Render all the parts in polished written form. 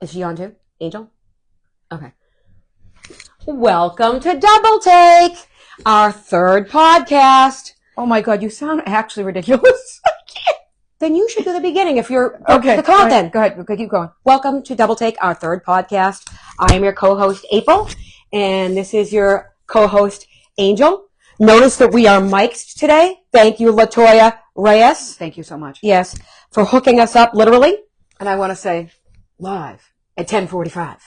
Is she on too? Angel? Okay. Welcome to Double Take, our third podcast. Oh my God, you sound actually ridiculous. Then you should do the beginning if you're Okay. the content. Go ahead. Okay, keep going. Welcome to Double Take, our third podcast. I am your co-host, April, and this is your co-host, Angel. Notice that we are mic'd today. Thank you, LaToya Reyes. Thank you so much. Yes, for hooking us up, literally. And I want to say live at 10:45.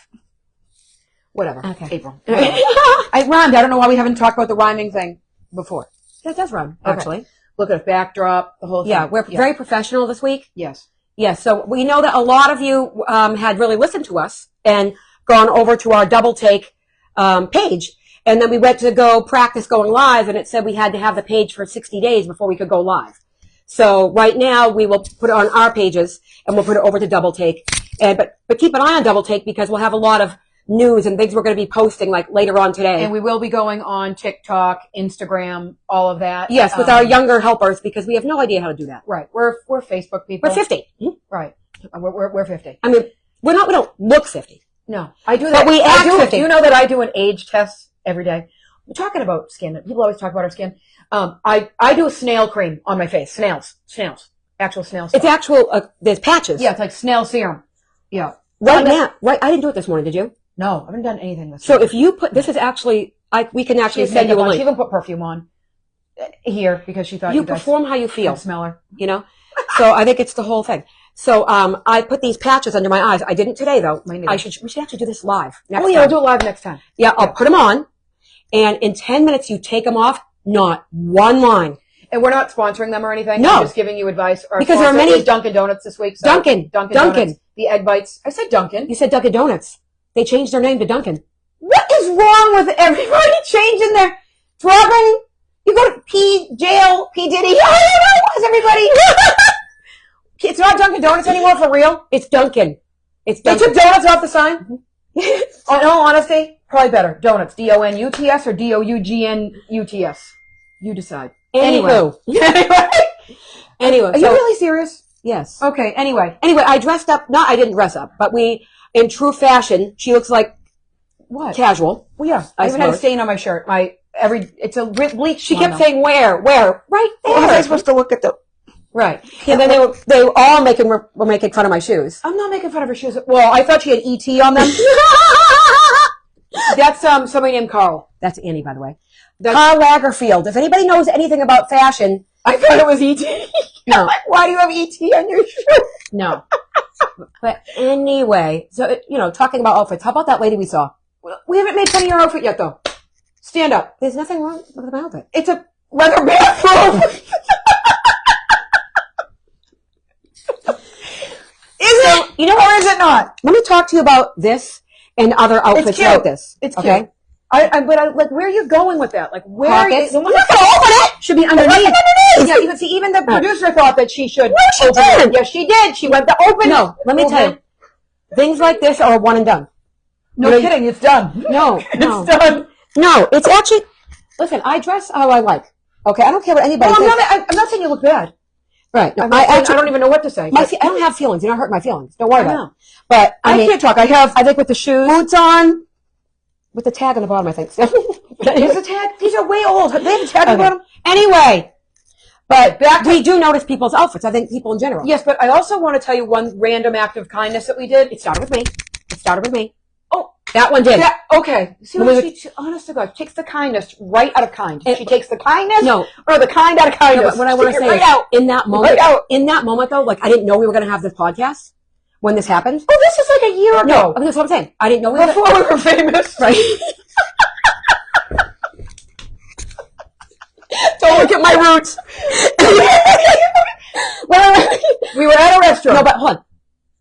Whatever. Okay. April. I rhymed. I don't know why we haven't talked about the rhyming thing before. That does rhyme, Okay. actually. Look at a backdrop, the whole thing. Yeah, we're very professional this week. Yes. Yes, so we know that a lot of you had really listened to us and gone over to our Double Take page. And then we went to go practice going live, and it said we had to have the page for 60 days before we could go live. So right now we will put it on our pages, and we'll put it over to Double Take. But keep an eye on Double Take because we'll have a lot of news and things we're going to be posting like later on today. And we will be going on TikTok, Instagram, all of that. Yes, with our younger helpers because we have no idea how to do that. Right. We're Facebook people. We're 50. Right. We're 50. I mean, we don't look 50. No, I do that. But we act 50. You know that I do an age test every day. We're talking about skin. People always talk about our skin. I do a snail cream on my face. Snails. Actual snails. It's actual, there's patches. Yeah, it's like snail serum. Yeah. Right now, I didn't do it this morning, did you? No, I haven't done anything this So week. if you put, this is actually, we can actually She send you a She link. even put perfume on here because she thought You you guys perform how you feel, could smell her. you know? So I think it's the whole thing. So, I put these patches under my eyes. I didn't today though. Mine neither. We should actually do this live next Oh yeah, time. I'll do it live next time. Yeah, I'll put them on and in 10 minutes you take them off, not one line. And we're not sponsoring them or anything. No. I'm just giving you advice. Our Because there are sponsor many- is Dunkin' Donuts this week. So Dunkin'. Donuts. The Egg Bites. I said Dunkin'. You said Dunkin' Donuts. They changed their name to Dunkin'. What is wrong with everybody changing their dropping? You go to jail, P. Diddy. I don't know. Why is everybody? It's not Dunkin' Donuts anymore for real. It's Dunkin'. It's They Dunkin'. took donuts off the sign. In all honesty, probably better. Donuts. DONUTS or DOUGNUTS. You decide. Anywho. Anyway. Are you really serious? Yes. Okay. Anyway, I dressed up. I didn't dress up, but in true fashion, she looks like what? casual. Well, yeah. I I even had a suppose. stain on my shirt. It's a bleach. She kept saying, where? Right there. How was I supposed to look at the? Right. And then they were all were making fun of my shoes. I'm not making fun of her shoes. Well, I thought she had ET on them. That's somebody named Carl. That's Annie, by the way. Karl Lagerfeld. If anybody knows anything about fashion, I thought it was ET. No. Like, why do you have ET on your shoe? no. But anyway, so, talking about outfits, how about that lady we saw? We haven't made fun of your outfit yet, though. Stand up. There's nothing wrong with my outfit. It's a leather bathrobe. Is it? You know Or is it not? Let me talk to you about this and other outfits cute. like this. It's okay? cute. But where are you going with that? Like, where? Pockets. I'm not going to open it. Should be underneath. Yeah, even the producer thought that she should. No, she open didn't. it. Yes, she did. She went to open it. No, let me tell you. Things like this are one and done. No You know, kidding. It's done. No, It's done. No, it's actually, listen, I dress how I like. Okay, I don't care what anybody Well, thinks. I'm not saying you look bad. Right. No, I don't even know what to say. I don't have feelings. You don't hurt my feelings. Don't worry I about know. it. But I mean, can't talk. I think with the shoes, boots on, with the tag on the bottom, I think. There's a tag. These are way old. They have a tag on Okay. them. Anyway, but Back to- we do notice people's outfits. I think people in general. Yes, but I also want to tell you one random act of kindness that we did. It started with me. Oh, That one did. okay. See When what we she, honest to God, takes the kindness right out of kind. She takes the kindness No. or the kind out of No, kindness. but what I want to Take it say right is, out. in that moment though, like I didn't know we were going to have this podcast when this happened. Oh, this is like a year No, ago. that's what I'm saying. I didn't know we were Before we were famous. Right. Don't look at my roots. We were at a restaurant. No, but hold on.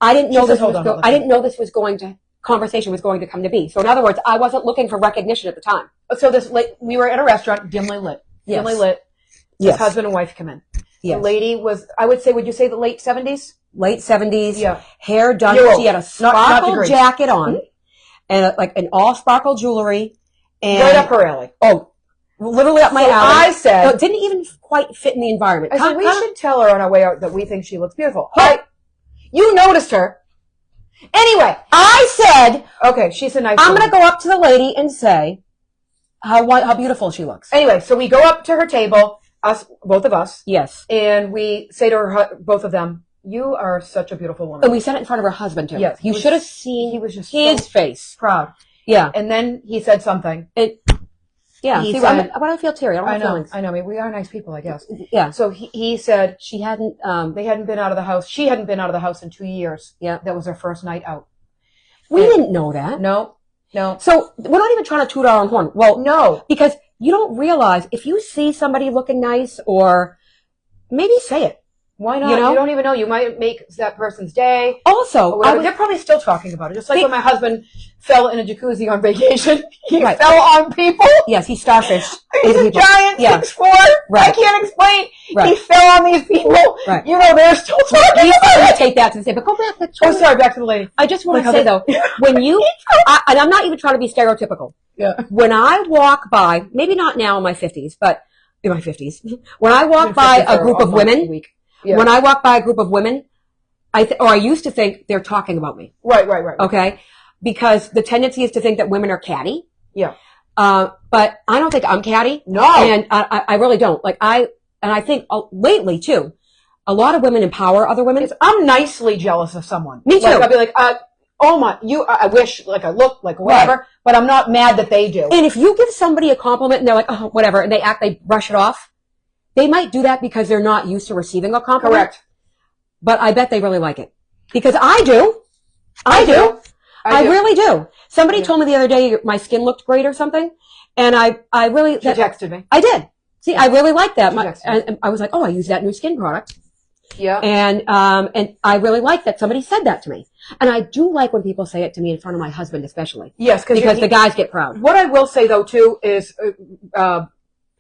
I didn't know She said, this hold was. on, hold on. I didn't know this was going to. Conversation was going to come to be. So in other words, I wasn't looking for recognition at the time. So we were at a restaurant, dimly lit. Yes. Dimly lit. Yes. His husband and wife come in. Yes. The lady was, I would say, would you say the late 70s? Late 70s. Yeah. Hair done. Euro. She had a Not sparkle degrees. jacket on, and like an all sparkle jewelry. And Right up her alley. Oh, literally up my So alley. I said- No, it didn't even quite fit in the environment. I said, we should tell her on our way out that we think she looks beautiful. Right. You noticed her. Anyway, I said, okay, she's a nice I'm woman. going to go up to the lady and say how beautiful she looks. Anyway, so we go up to her table, both of us, Yes. and we say to her, both of them, "You are such a beautiful woman." And we said it in front of her husband, too. Yes, You should have seen he was just his so face. proud. Yeah. And then he said something. Yeah. He See, said- why do I feel teary? I don't have feelings. I know. I mean, we are nice people, I guess. Yeah. So he said She hadn't, they hadn't been out of the house. She hadn't been out of the house in 2 years. Yeah. That was her first night out. we didn't know that. No. So we're not even trying to toot our own horn. Well, No. because you don't realize if you see somebody looking nice or maybe say it. Why not? You know? You don't even know. You might make that person's day. Also, Or whatever. They're probably still talking about it. Just like They- when my husband fell in a jacuzzi on vacation. He Right. fell on people. yes, he's starfish. He's a people. giant, Yeah. 6'4". Right. I can't explain. Right. He fell on these people. Right. You know, they're still talking He's about going to it. take that to say, but go back. Oh, sorry. Back to the lady. I just want Like to how say, though, when you, and I'm not even trying to be stereotypical. Yeah. When I walk by, maybe not now in my 50s, but in my 50s, when I walk by a group of women, Yeah. when I walk by a group of women, I used to think they're talking about me. Right. Okay? Because the tendency is to think that women are catty. Yeah. But I don't think I'm catty. No. And I really don't. Like I think lately too, a lot of women empower other women. I'm nicely jealous of someone. Me too. Like, I'll be like, oh my, I wish, like I look, like whatever, but I'm not mad that they do. And if you give somebody a compliment and they're like, oh, whatever, and they brush it off, they might do that because they're not used to receiving a compliment. Correct. But I bet they really like it. Because I do. I do. I really do. Somebody told me the other day my skin looked great or something, and I really She texted me. I did. See, I really like that. She texted me. And I was like, oh, I use that new skin product, Yeah. and I really like that somebody said that to me, and I do like when people say it to me in front of my husband, especially Yes, because the guys get proud. What I will say though too is,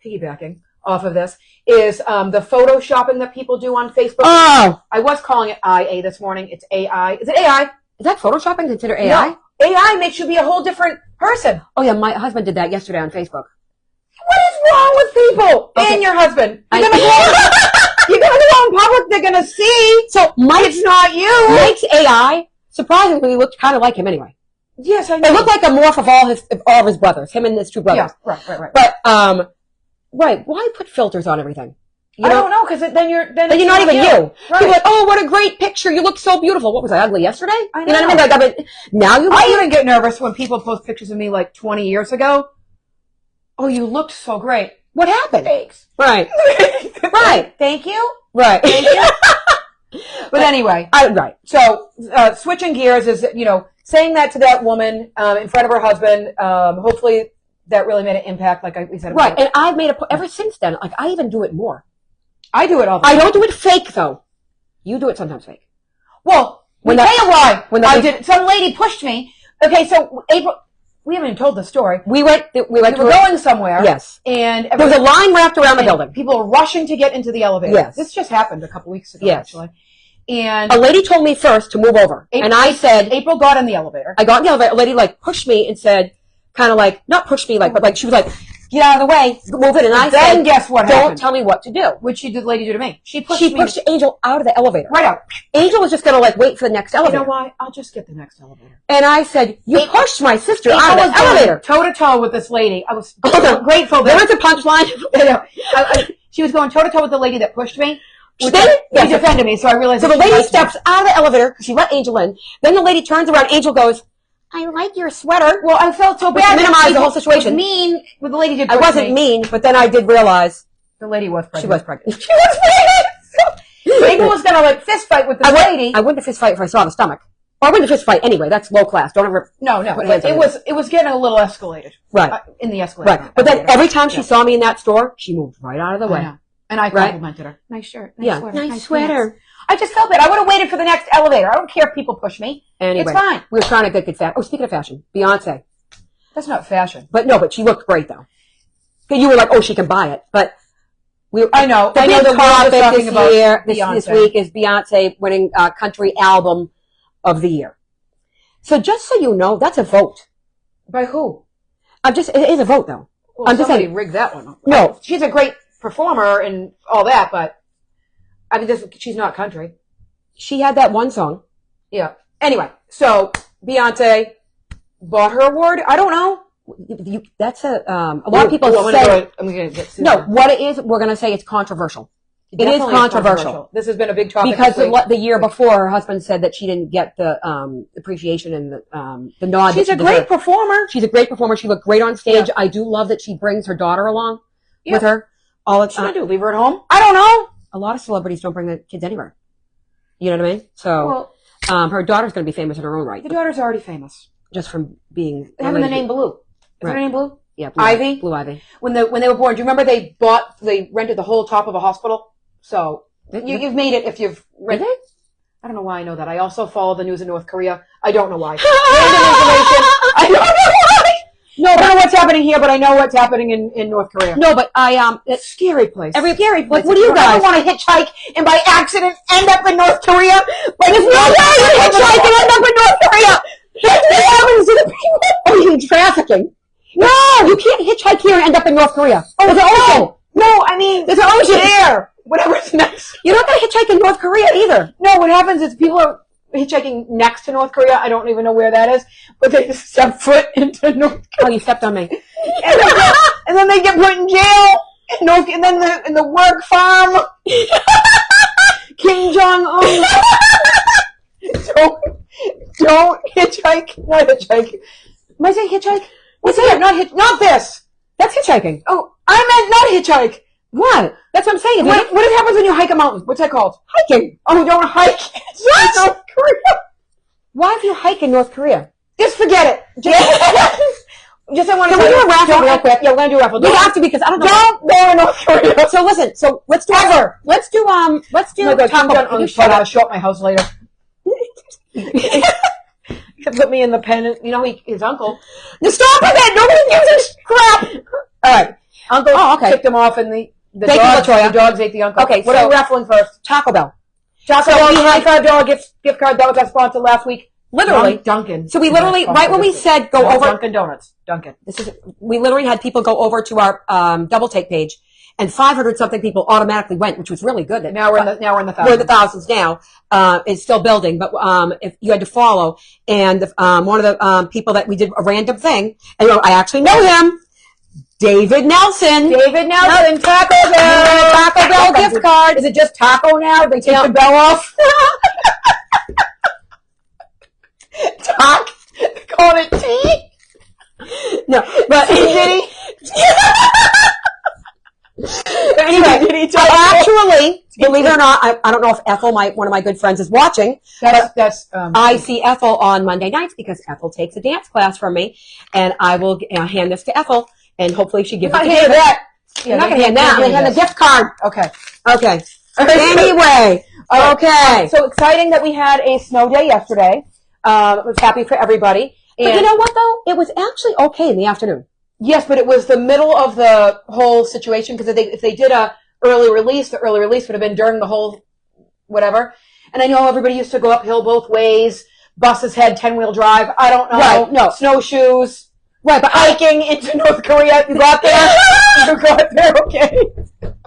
piggybacking off of this, is the photoshopping that people do on Facebook. Oh, I was calling it IA this morning. It's AI. Is it AI? is that photoshopping considered AI? No. AI makes you be a whole different person. Oh yeah, my husband did that yesterday on Facebook. What is wrong with people? Okay. And your husband. You're I- gonna go out in public. They're gonna see. So Mike's It's not you. Mike's AI surprisingly looked kind of like him anyway. Yes, I know. It looked like a morph of all of his brothers, him and his two brothers. Yeah. Right. But right, why put filters on everything? You I know, don't know because then you're then you're not even you. Right. People are like, oh, what a great picture! You look so beautiful. What was I ugly yesterday? I You know what I mean? know. Like, now you look. I even get nervous when people post pictures of me like 20 years ago. Oh, you looked so great. What happened? Thanks. Right, right, Thank you. right. Thank you. But anyway, Right. so switching gears is, saying that to that woman in front of her husband. Hopefully that really made an impact, like we said. Right, and I've made ever since then. Like I even do it more. I do it all the I time. don't do it fake though. You do it sometimes fake. Well, When let the- me tell you why. when the- I did. Some lady pushed me. Okay, so April, we haven't even told the story. We went We to were going somewhere. Yes. And There was a line wrapped around the and building. people were rushing to get into the elevator. Yes. This just happened a couple weeks ago, Yes. actually. And A lady told me first to move over, and I said, April got in the elevator. I got in the elevator. A lady like pushed me and said, kind of like not pushed me like, but like she was like, get out of the way, move in. And I Then said, guess what don't happened? tell me what to do. What the lady do to me? She pushed She me pushed Angel out of the elevator. right out. Angel was just gonna like wait for the next You elevator. know why? I'll just get the next elevator. And I said, you April- pushed my sister April out of was the elevator. toe to toe with this lady. I was Hold on. grateful There that was a punchline. she was going toe to toe with the lady that pushed me. She Which did? She defended me, so I realized. So the that she lady liked me. steps out of the elevator because she let Angel in. Then the lady turns around. Angel goes, I like your sweater. Well, I felt so Which bad. minimized the whole April situation. was mean, but the lady did. I push wasn't me. mean, but then I did realize The lady was pregnant. she was pregnant. She was pregnant. April was gonna like fist fight with this lady. I wouldn't have fist fight if I saw the stomach. Or I wouldn't have fist fight anyway. That's low class. Don't ever. No, Put but hands on it was getting a little escalated. Right. In the escalator. Right. But then every time she saw me in that store, she moved right out of the I way. know. And I Right. complimented her. Nice shirt. Nice Yeah. sweater. Nice sweater. pants. I just felt bad. I would have waited for the next elevator. I don't care if people push me. Anyway, It's fine. we were trying to get good fashion. Oh, speaking of fashion, Beyonce. That's not fashion. But she looked great though. You were like, oh, she can buy it. But I know. the I know big the world is topic talking about this Beyonce. week is Beyonce winning Country Album of the Year. So just so you know, that's a vote. By who? It is a vote though. Well, I'm just somebody saying. rigged that one. No. She's a great performer and all that, but I mean, she's not country. She had that one song. Yeah. Anyway, so Beyonce bought her award. I don't know. That's a lot of people say. I'm gonna get sued. No, what it is, we're going to say it's controversial. It is Definitely controversial. This has been a big topic Because this week. the year before, her husband said that she didn't get the appreciation and the nod. She's that a she great deserved. performer. She's a great performer. She looked great on stage. Yeah. I do love that she brings her daughter along Yeah. with her all the What should I time. do? Leave her at home? I don't know. A lot of celebrities don't bring their kids anywhere. You know what I mean? So Well, her daughter's going to be famous in her own right, the daughter's already famous. just from being Having the name Blue. Is Right. her name Blue? Yeah, Blue Ivy? Blue Ivy. When they were born, do you remember they rented the whole top of a hospital? So you've made it if you've rented. Did I don't know why I know that. I also follow the news in North Korea. I don't know why. Random information. I don't know why. No, I don't know what's happening here, but I know what's happening in North Korea. No, but It's a scary place. scary place. Like, What do you I guys? don't want to hitchhike and by accident end up in North Korea. Like, there's no way you hitchhike and end up in North Korea. That's what happens to the people. Oh, you mean trafficking? No, you can't hitchhike here and end up in North Korea. Oh, There's an ocean. No, I mean, There's an ocean. there. Whatever's next. You're not going to hitchhike in North Korea either. No, what happens is people are hitchhiking next to North Korea. I don't even know where that is, but they just step foot into North Oh, you stepped on me. Korea. And then they get put in jail. And then in the work farm. Kim Jong-un. Don't hitchhike. Not hitchhike. Am I saying hitchhike? What's that? Not this. That's hitchhiking. Oh, I meant not hitchhike. What? That's what I'm saying. What happens when you hike a mountain? What's that called? Hiking. Oh, don't hike. What? North Korea. Why do you hike in North Korea? Just forget it. Just I want to Can we do a raffle real quick? Yeah, we're gonna do a raffle. We have to because I don't know. Don't go to North Korea. So listen. So let's do Ever. Let's do Oh my God, Taco Kim Bell. Jong-un You is shut probably gonna up. show up my house later. He put me in the pen. You know, his uncle. Just stop with it. Nobody gives a crap. All right. Uncle okay. kicked him off, and the Thank you, dogs, Latoya. the dogs ate the uncle. Okay, what so- are we raffling first? Taco Bell. Taco So Bell, we had- $25 gift card. That was our sponsor last week. Literally. Dunkin'. So we literally, right when we said go No, over, Dunkin' Donuts. Dunkin'. we literally had people go over to our double take page, and 500 something people automatically went, which was really good. Now we're in the We're in thousands. the thousands now. It's still building, but if you had to follow, and one of the people that we did a random thing, and I actually know him, David Nelson. David Nelson, Taco Bell. Taco Bell gift card. Is it just taco now? They take the bell off? Tac? They call it tea? No, but Diddy? anyway, actually, believe it or not, I don't know if Ethel, one of my good friends, is watching. That's I see Ethel on Monday nights because Ethel takes a dance class from me, and I will hand this to Ethel, and hopefully she gives it I to hear David. that. I'm not going to hand that. I'm going to hand the gift card. Okay. Okay. Anyway. Okay. So exciting that we had a snow day yesterday. It was happy for everybody. But you know what, though? It was actually okay in the afternoon. Yes, but it was the middle of the whole situation because if they did a early release, the early release would have been during the whole whatever. And I know everybody used to go uphill both ways. Buses had 10-wheel drive. I don't know. Right, no. Snowshoes. Right, but Hiking into North Korea. You got there? You got there, okay.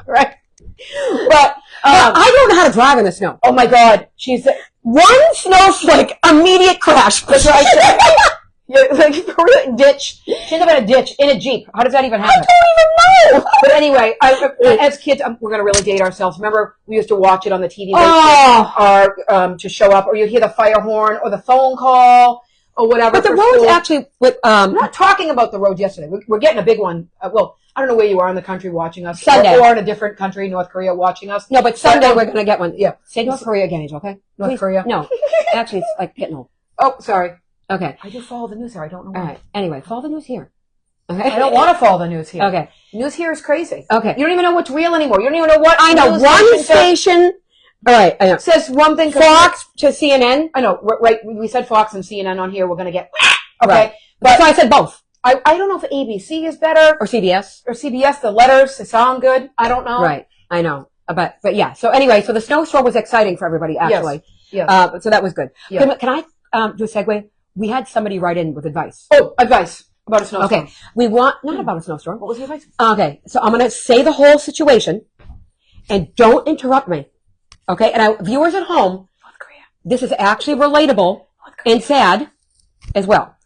Right. But, I don't know how to drive in the snow. oh my God. She's, One snowflake, immediate crash. that's what I said. You're like, for real, ditch. She ended up in a ditch, in a Jeep. How does that even happen? I don't even know. But anyway, as kids, we're going to really date ourselves. Remember, we used to watch it on the TV Oh. or to show up, or you hear the fire horn or the phone call or whatever. But the for roads school. actually, I'm not talking about the road yesterday. We're getting a big one. Well, I don't know where you are in the country watching us. Sunday. Or in a different country, North Korea, watching us. no, but Sunday we're going to get one. Yeah. Say North Korea again, Angel, okay? North Please. Korea. No. Actually, it's like getting old. Oh, sorry. Okay. I do follow the news here. I don't know why. All right. Anyway, follow the news here. Okay. I don't want to follow the news here. Okay. News here is crazy. Okay. You don't even know what's real anymore. You don't even know what. I know news one station station. All right. I know. says one thing. Fox to CNN. I know. Right. We said Fox and CNN on here. We're going to get. Okay. Right. But So I said both. I don't know if ABC is better Or CBS. or CBS. The letters, they sound good. I don't know. Right. I know. But yeah. So anyway, so the snowstorm was exciting for everybody, actually. Yes. So that was good. Yeah. Can I do a segue? We had somebody write in with advice. Oh, advice about a snowstorm. Okay. We want, not about a snowstorm. What was the advice? Okay. So I'm going to say the whole situation and don't interrupt me. Okay. And viewers at home, North Korea. this is actually relatable. North and sad as well.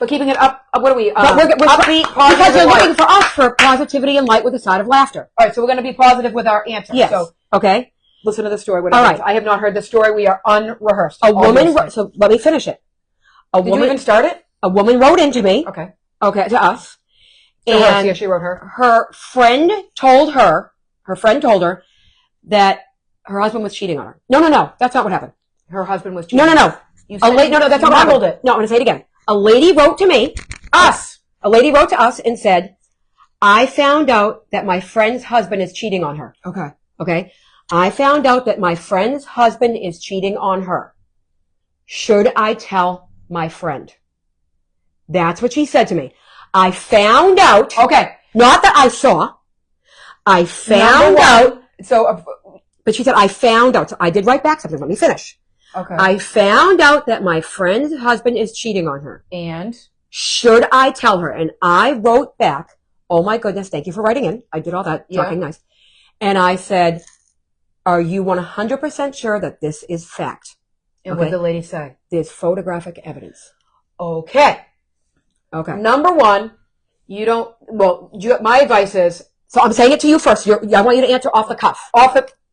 But keeping it up, what are we? But we're upbeat, positive, because you're and light. looking for us for positivity and light with a side of laughter. All right, so we're going to be positive with our answer. Yes. So Okay. listen to the story. Whatever. All right. I have not heard the story. We are unrehearsed. A woman. Obviously. So let me finish it. Did you even start it? A woman wrote into me. Okay. Okay, to us. To her, And see if she wrote her. her friend told her that her husband was cheating on her. No. That's not what happened. Her husband was cheating. No. You No, that's not what mumbled happened. it. No, I'm going to say it again. A lady wrote to me. Us. A lady wrote to us and said, I found out that my friend's husband is cheating on her. Okay. Okay? I found out that my friend's husband is cheating on her. Should I tell my friend? That's what she said to me. I found out. Okay. Not that I saw. I found out. So, But she said, I found out. So I did write back something. Let me finish. okay. I found out that my friend's husband is cheating on her. And Should I tell her? And I wrote back, oh my goodness, thank you for writing in. I did all that, Yeah. talking nice. And I said, are you 100% sure that this is fact? what Okay. did the lady say? There's photographic evidence. Okay. Okay. Number one, you don't. Well, my advice is So I'm saying it to you first. I want you to answer off the cuff.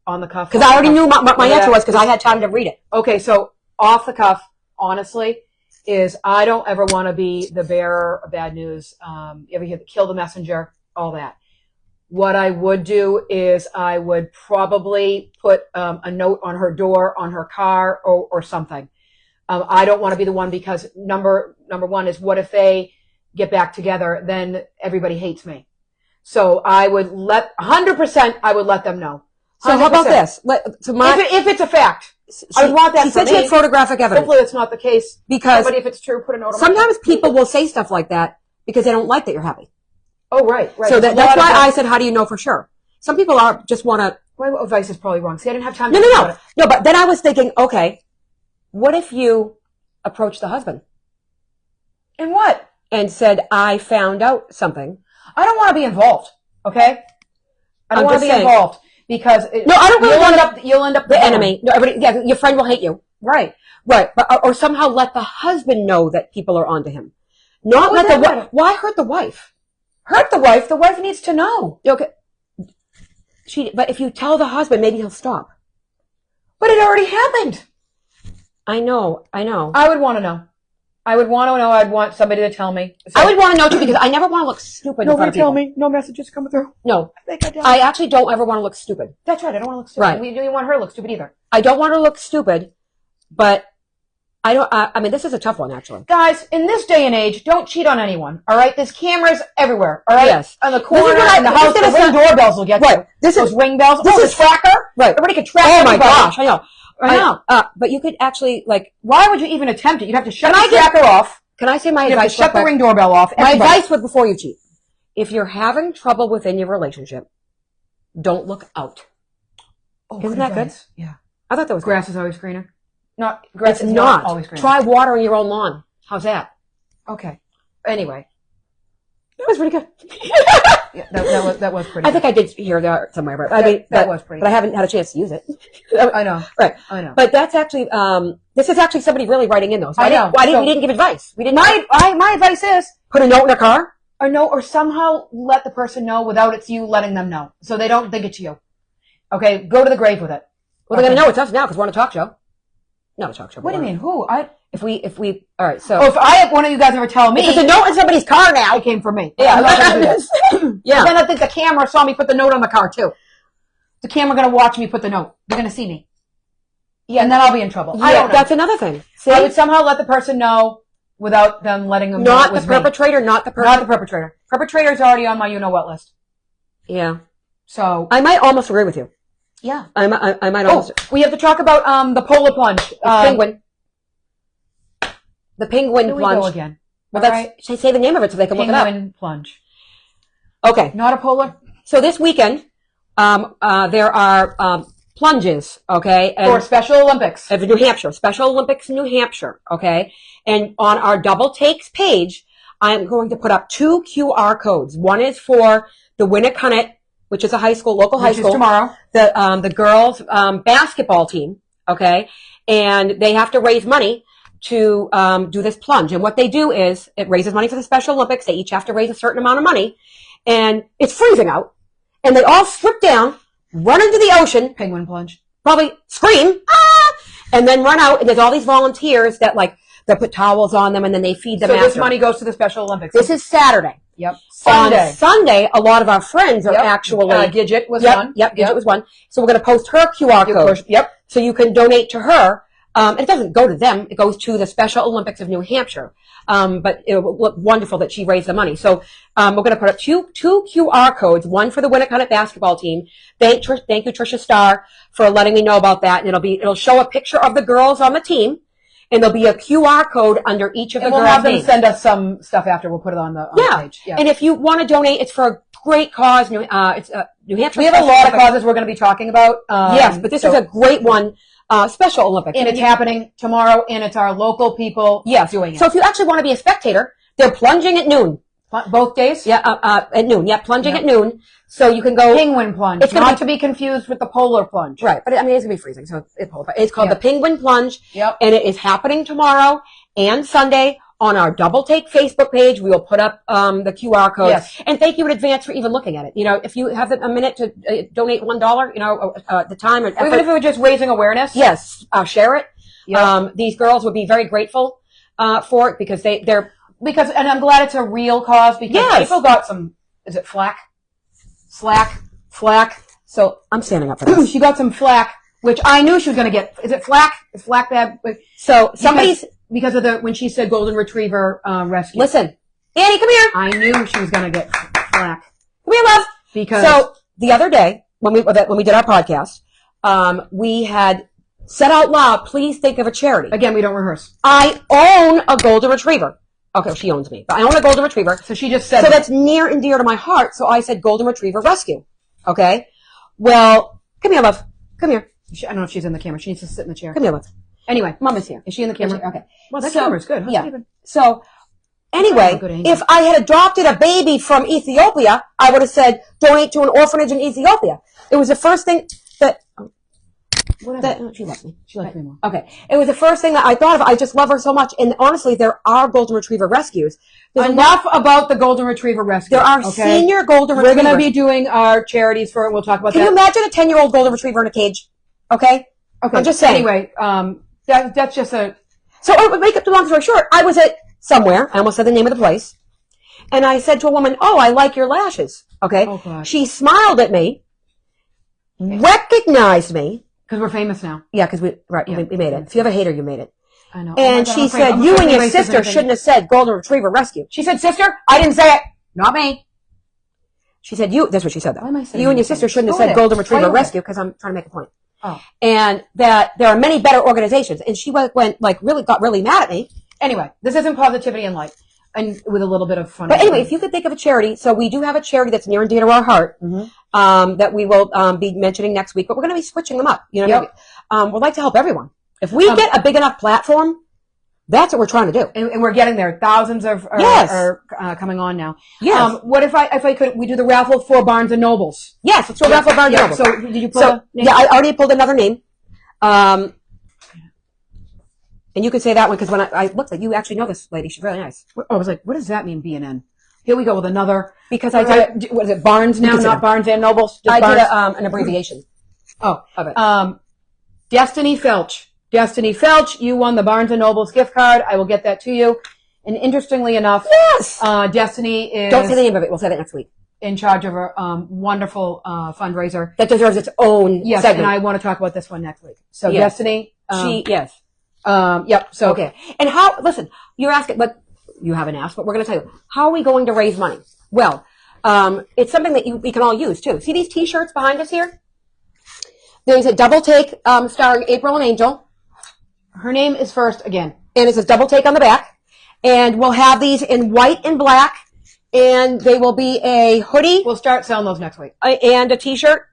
on the cuff. Because I already knew what my Yeah. answer was because I had time to read it. Okay, so off the cuff, honestly, is I don't ever want to be the bearer of bad news. You ever hear the kill the messenger, all that. What I would do is I would probably put a note on her door, on her car, or something. I don't want to be the one because number one is what if they get back together? Then everybody hates me. So I would 100%. I would let them know. So how about 100%. this? If it's a fact, I would want that She for said she me. had photographic evidence. Hopefully that's not the case. Because But if it's true, put a note on my sometimes phone. people will say stuff like that because they don't like that you're happy. Oh, right. So There's a that's lot of why I things. said, how do you know for sure? Some people just want to. My advice is probably wrong. See, I didn't have time No, to think about it. No, but then I was thinking, okay, what if you approached the husband And what? and said, I found out something? I don't want to be involved. Okay? I don't I'm want to just be saying. involved because No, I don't really you'll want end up you'll end up The enemy. No, everybody, yeah, your friend will hate you. Right. Right. But, or somehow let the husband know that people are onto him. Not How let would the that wife. matter? Why hurt the wife? Hurt the wife. The wife needs to know. Okay. But if you tell the husband, maybe he'll stop. But it already happened. I know. I would want to know. I would want to know. I'd want somebody to tell me. I would want to know too because I never want to look stupid in front of people. me. No messages coming through. No. I think I did. I actually don't ever want to look stupid. That's right. I don't want to look stupid. Right. We don't want her to look stupid either. I don't want to look stupid, but I don't. I mean, this is a tough one actually. Guys, in this day and age, don't cheat on anyone. All right, there's cameras everywhere. All right, Yes. on the This is corner, what I- in the this house, is the gonna ring doorbells will get Right. you. This Those is ring bells. this Oh, is- the tracker. right. Everybody can track. Oh my everybody. gosh! I know. I know. But you could actually like. Why would you even attempt it? You'd have to shut Can the I get- tracker off. Can I say my You have to advice? shut the real quick? ring doorbell off. My Everybody. advice was before you cheat. If you're having trouble within your relationship, don't look out. Oh, Isn't that good? advice. Yeah. I thought that was Grass is always greener. Not good. grass It's is not. always greener. Try watering your own lawn. How's that? Okay. Anyway, That was pretty good. yeah, that was pretty. I think I did hear that somewhere, but I That- mean, that was pretty But I good. haven't had a chance to use it. I know. Right. I know. But that's actually, this is actually somebody really writing in those. I know. We So- didn't give advice. We didn't My advice is put a note in their car. or somehow let the person know without it's you letting them know, so they don't think it's you. Okay, go to the grave with it. Well, they're going to know it's us now because we're on a talk show. Not a talk show. What do you mean? Who? If we, all right, so. Oh, if I have one of you guys ever tell me, If there's a note in somebody's car now. it came from me. Yeah. I'm not gonna do that. Yeah. Then I think the camera saw me put the note on the car too. The camera gonna watch me put the note. They're gonna see me. Yeah, and then I'll be in trouble. I Yeah, don't know. that's another thing. See? I would somehow let the person know without them letting them know Not it the was me. perpetrator, not the person. Not the perpetrator. Perpetrator's already on my you-know-what list. Yeah. So, I might almost agree with you. yeah. I might Oh, almost. we have to talk about the polar plunge. Penguin. The penguin Here we go plunge. again. Well, All that's, right. should I say the name of it so they can look it Penguin plunge. up? Okay. Not a polar? So this weekend, there are plunges, okay, For Special Olympics. of New Hampshire, Special Olympics in New Hampshire, okay, and on our Double Takes page, I'm going to put up 2 QR codes. One is for the Winnicunnet, which is a local high Which school, is tomorrow. the girls basketball team, okay, and they have to raise money. to do this plunge. And what they do is it raises money for the Special Olympics. They each have to raise a certain amount of money. And it's freezing out. And they all strip down, run into the ocean. Penguin plunge. Probably scream, ah! And then run out. And there's all these volunteers that like, they'll put towels on them and then they feed them So after. this money goes to the Special Olympics. This is Saturday. Yep. On Sunday, a lot of our friends are actually. Gidget was one. Yep, Gidget was one. So we're going to post her QR code. Yep. So you can donate to her. And it doesn't go to them. It goes to the Special Olympics of New Hampshire. But it will look wonderful that she raised the money. So, we're going to put up two QR codes, one for the Winnicott basketball team. Thank you, Trisha Starr, for letting me know about that. And it'll show a picture of the girls on the team. And there'll be a QR code under each of the girls' we'll have them names. send us some stuff after. We'll put it on the page. Yeah. And if you want to donate, it's for a great cause. It's New Hampshire. We have a lot of causes we're going to be talking about. Yes, but this is a great one. Special Olympics. And it's happening tomorrow, and it's our local people doing it. So if you actually want to be a spectator, they're plunging at noon. Both days? Yeah, at noon. Yeah, plunging at noon. So you can go. Penguin plunge. It's not to be confused with the polar plunge. Right, but I mean, it's going to be freezing, so it's called the Penguin Plunge. Yep. And it is happening tomorrow and Sunday on our Double Take Facebook page. We will put up the QR code. Yes. And thank you in advance for even looking at it. You know, if you have a minute to donate $1, the time or effort, even if it was just raising awareness. Yes, share it. Yep. These girls would be very grateful for it because they're and I'm glad it's a real cause because people got some. Is it flack? So I'm standing up for this. She got some flack, which I knew she was going to get. Is it flack? Is flack bad? So because of when she said golden retriever rescue. Listen, Annie, come here. I knew she was going to get flack. Come here, love. Because so the other day when we did our podcast, we had said out loud, "Please think of a charity." Again, we don't rehearse. I own a golden retriever. Okay, she owns me, but I own a golden retriever. So she just said. So that's near and dear to my heart. So I said golden retriever rescue. Okay. Well, come here, love. Come here. I don't know if she's in the camera. She needs to sit in the chair. Come here, love. Anyway, Mama's here. Is she in the camera? Okay. Well, that camera's good. Yeah. So anyway, if I had adopted a baby from Ethiopia, I would have said donate to an orphanage in Ethiopia. It was the first thing that. She left me. She left me more. Okay. It was the first thing that I thought of. I just love her so much. And honestly, there are golden retriever rescues. Enough about the golden retriever rescue. There are senior golden retrievers. We're going to be doing our charities for it. We'll talk about that. Can you imagine a 10-year-old golden retriever in a cage? Okay. I'm just saying. Anyway, that's just a. So to make it the long story short, I was at somewhere. I almost said the name of the place. And I said to a woman, "Oh, I like your lashes." Okay. Oh, God. She smiled at me, recognized me. Because we're famous now. Yeah, because we made it. If you have a hater, you made it. I know. And she said, "You and your sister shouldn't have said golden retriever rescue." She said, "Sister, I didn't say it. Not me." She said, that's what she said though. Why am I saying you and your sister shouldn't have said golden retriever rescue because I'm trying to make a point. Oh. And that there are many better organizations. And she got really mad at me. Anyway, this isn't positivity and light. And with a little bit of fun. But anyway, if you could think of a charity, so we do have a charity that's near and dear to our heart, that we will be mentioning next week, but we're going to be switching them up. You know, we'd like to help everyone. If we get a big enough platform, that's what we're trying to do. And we're getting there. Thousands are coming on now. Yes. What if I could, we do the raffle for Barnes and Nobles? Yes, let's do a raffle for Barnes and Nobles. So did you pull a name? Yeah, I already pulled another name. And you could say that one because when I looked at you, actually know this lady. She's really nice. I was like, what does that mean, B&N? Here we go with another. Because I did. What is it, Barnes now, not Barnes and Nobles? I did an abbreviation. Of it. Destiny Felch. Destiny Felch, you won the Barnes and Nobles gift card. I will get that to you. And interestingly enough, yes, Destiny is. Don't say the name of it. We'll say that next week. In charge of a wonderful fundraiser that deserves its own segment. And I want to talk about this one next week. So yes. Destiny, yep. So okay. And how? Listen, you're asking, but you haven't asked. But we're going to tell you how are we going to raise money. Well, it's something that we can all use too. See these T-shirts behind us here? There's a double take starring April and Angel. Her name is first again, and it says double take on the back. And we'll have these in white and black. And they will be a hoodie. We'll start selling those next week. And a T-shirt.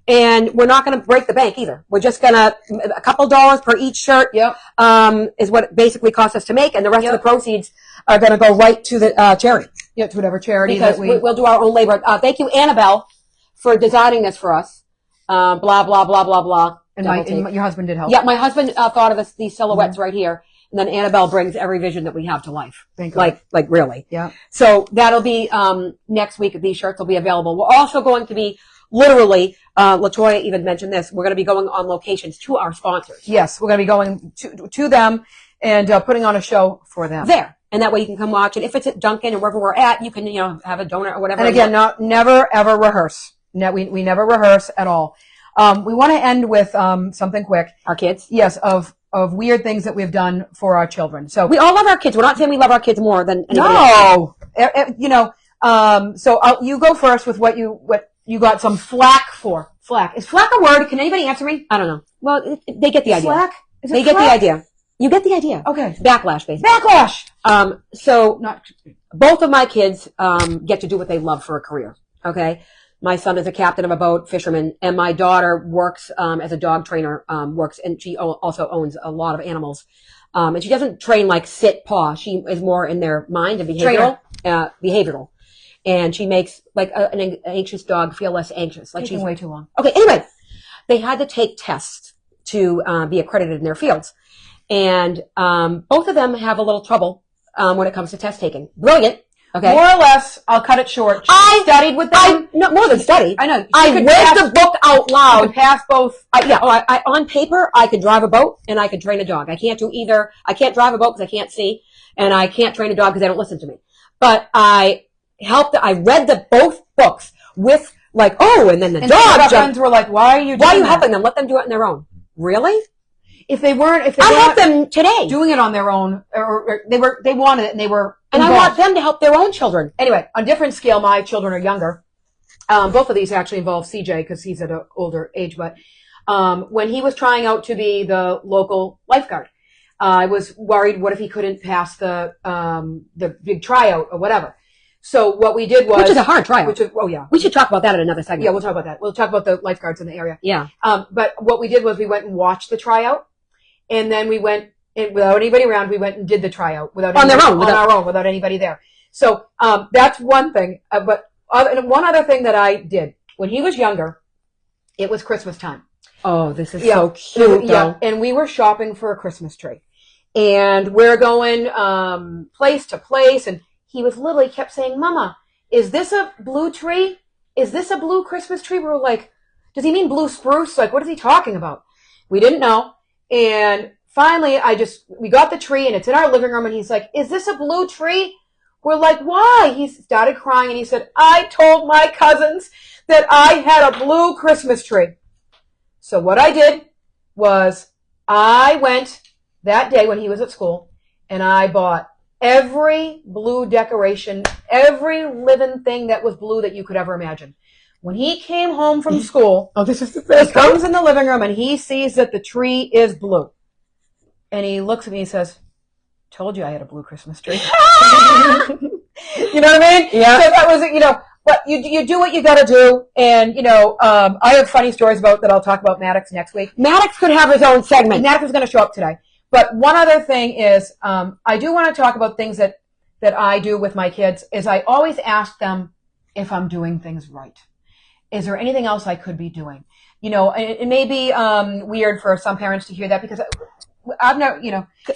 And we're not going to break the bank either. We're just going to, a couple dollars per each shirt, is what it basically costs us to make. And the rest of the proceeds are going to go right to the charity. Yeah, to whatever charity because that we'll do our own labor. Thank you, Annabelle, for designing this for us. Blah, blah, blah, blah, blah. And your husband did help. Yeah, my husband thought of these silhouettes right here. And then Annabelle brings every vision that we have to life. Thank God. Like really. Yeah. So that'll be, next week. These shirts will be available. We're also going to be literally, LaToya even mentioned this. We're going to be going on locations to our sponsors. Yes, we're going to be going to them and putting on a show for them. There. And that way you can come watch. And if it's at Dunkin' or wherever we're at, you can, have a donut or whatever. And again, never ever rehearse. We never rehearse at all. We want to end with something quick. Our kids. Yes, of weird things that we've done for our children. So we all love our kids. We're not saying we love our kids more than anybody else. No. So you go first with what you got some flack for. Flack. Is flack a word? Can anybody answer me? I don't know. Well, they get the idea. Flack? Is it they flack? get the idea. You get the idea. Okay. Backlash, basically. Backlash. So Not. both of my kids get to do what they love for a career. Okay. My son is a captain of a boat, fisherman, and my daughter works as a dog trainer. And she also owns a lot of animals. And she doesn't train like sit, paw. She is more in their mind and behavioral. And she makes like an anxious dog feel less anxious. Like Taking way too long. Okay. Anyway, they had to take tests to be accredited in their fields. And both of them have a little trouble when it comes to test taking. Brilliant. Okay. More or less, I'll cut it short. I studied with them. No, more than studied. I know. I read the book out loud. You could pass both. On paper, I could drive a boat and I could train a dog. I can't do either. I can't drive a boat because I can't see, and I can't train a dog because they don't listen to me. But I read both books with like, and then the And dog our jumped. friends were like, "Why are you? Why are you helping them? Let them do it on their own." Really? If they weren't I helped them today. doing it on their own, or they wanted it and they were And involved. I want them to help their own children. Anyway, on different scale, my children are younger. Both of these actually involve CJ because he's at an older age. But when he was trying out to be the local lifeguard, I was worried, what if he couldn't pass the big tryout or whatever? So what we did was... Which is a hard tryout. Yeah. We should talk about that in another segment. Yeah, we'll talk about that. We'll talk about the lifeguards in the area. Yeah. But what we did was we went and watched the tryout. And then we went, without anybody around, we went and did the tryout without anybody there. So that's one thing. But one other thing that I did when he was younger, it was Christmas time. Oh, this is so cute. Yeah, and we were shopping for a Christmas tree, and we're going place to place, and he kept saying, "Mama, is this a blue tree? Is this a blue Christmas tree?" We were like, "Does he mean blue spruce? Like, what is he talking about?" We didn't know. And finally, we got the tree and it's in our living room and he's like, "Is this a blue tree?" We're like, "Why?" He started crying and he said, "I told my cousins that I had a blue Christmas tree." So what I did was I went that day when he was at school and I bought every blue decoration, every living thing that was blue that you could ever imagine. When he came home from school, This is the he best. comes in the living room and he sees that the tree is blue. And he looks at me and says, "Told you I had a blue Christmas tree." You know what I mean? Yeah. So that was, but you do what you gotta do. And, I have funny stories that I'll talk about Maddox next week. Maddox could have his own segment. Maddox is going to show up today. But one other thing is, I do want to talk about things that I do with my kids is I always ask them if I'm doing things right. Is there anything else I could be doing? It may be weird for some parents to hear that because I've never,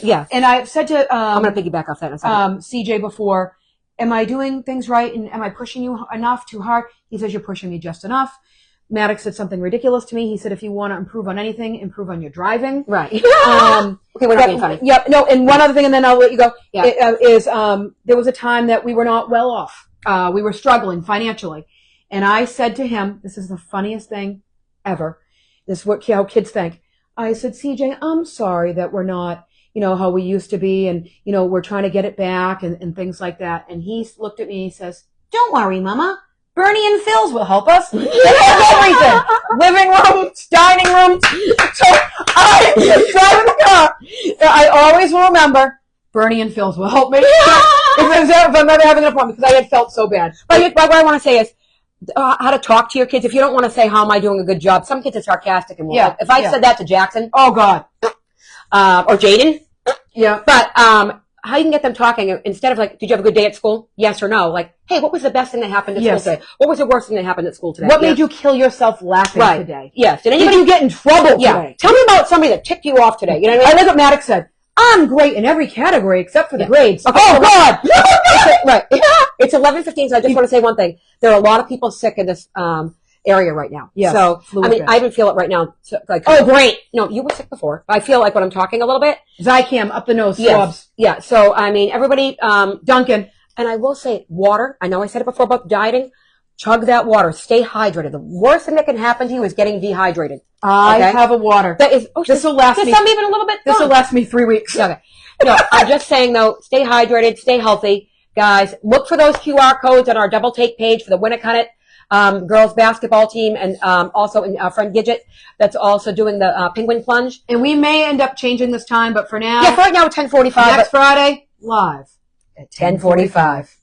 Yeah. and I've said to I'm going to piggyback off that in a second. CJ before, am I doing things right and am I pushing you enough, too hard? He says, "You're pushing me just enough." Maddox said something ridiculous to me. He said, "If you want to improve on anything, improve on your driving." Right. Okay, we're not being funny. Yep. No, and one other thing, and then I'll let you go, Yeah. is there was a time that we were not well off. We were struggling financially. And I said to him, this is the funniest thing ever. This is how kids think. I said, "CJ, I'm sorry that we're not, how we used to be. And, we're trying to get it back and things like that." And he looked at me and he says, "Don't worry, Mama. Bernie and Phil's will help us. They have everything. Living room, dining room." So I was driving the car. I always will remember, Bernie and Phil's will help me. If I'm ever having a problem, because I had felt so bad. But what I want to say is how to talk to your kids. If you don't want to say, "How am I doing a good job?" Some kids are sarcastic and Yeah, if I yeah. said that to Jackson, Oh, God. or Jaden, Yeah. but how you can get them talking instead of like, "Did you have a good day at school? Yes or no?" Like, "Hey, what was the best thing that happened at Yes. school today? What was the worst thing that happened at school today?" What made you kill yourself laughing today? Yes. Did Did anybody you get in trouble Yeah. today? Tell me about somebody that ticked you off today. You know what I mean? I like what Maddox said. I'm great in every category except for the grades. Okay, Oh, God! right. It's 11:15, so I just want to say one thing. There are a lot of people sick in this area right now. Yes, So, flu I mean, bad. I even feel it right now. So, like, Oh, great. no, you were sick before. I feel like when I'm talking a little bit. Zycam, up the nose, Yes. swabs. Yeah. So, I mean, everybody, Duncan. and I will say water. I know I said it before about dieting. Chug that water. Stay hydrated. The worst thing that can happen to you is getting dehydrated. I Okay. have a water. That is, This will last me. some even a little bit. This will longer. last me 3 weeks. Okay. No, I'm just saying though, stay hydrated, stay healthy. Guys, look for those QR codes on our Double Take page for the Winnicott girls basketball team, and also in our friend Gidget that's also doing the penguin plunge. And we may end up changing this time, but for now, Yeah, for right now, 10:45. next Friday, live. At 10:45.